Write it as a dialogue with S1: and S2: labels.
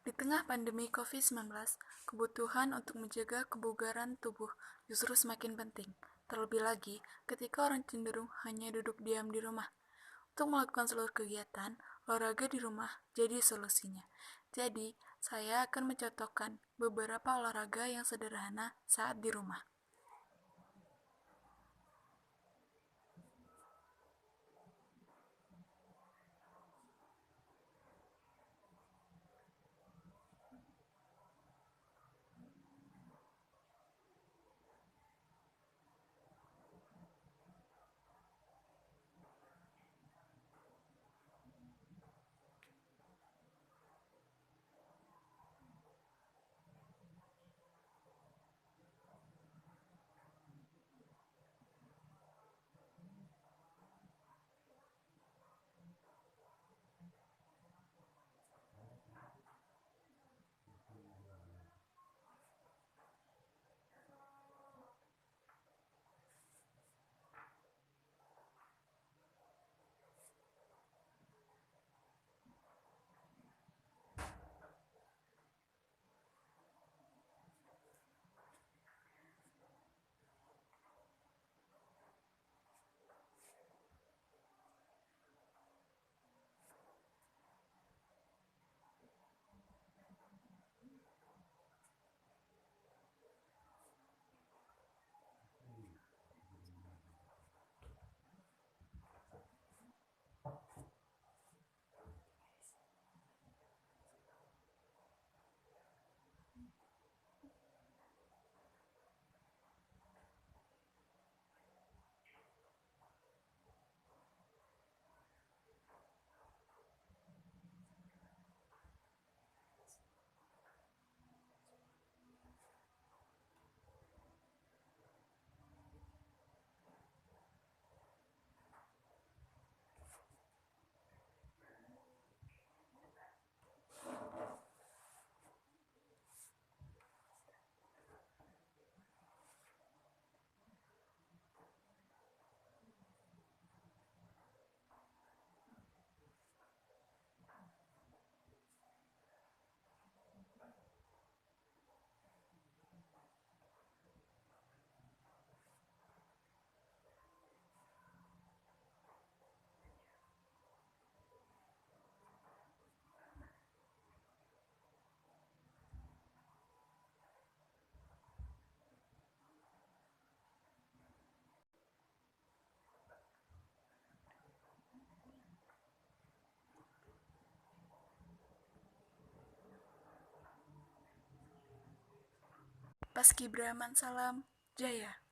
S1: Di tengah pandemi COVID-19, kebutuhan untuk menjaga kebugaran tubuh justru semakin penting. Terlebih lagi ketika orang cenderung hanya duduk diam di rumah. Untuk melakukan seluruh kegiatan, olahraga di rumah jadi solusinya. Jadi, saya akan mencontohkan beberapa olahraga yang sederhana saat di rumah. Paskibraka Salam Jaya.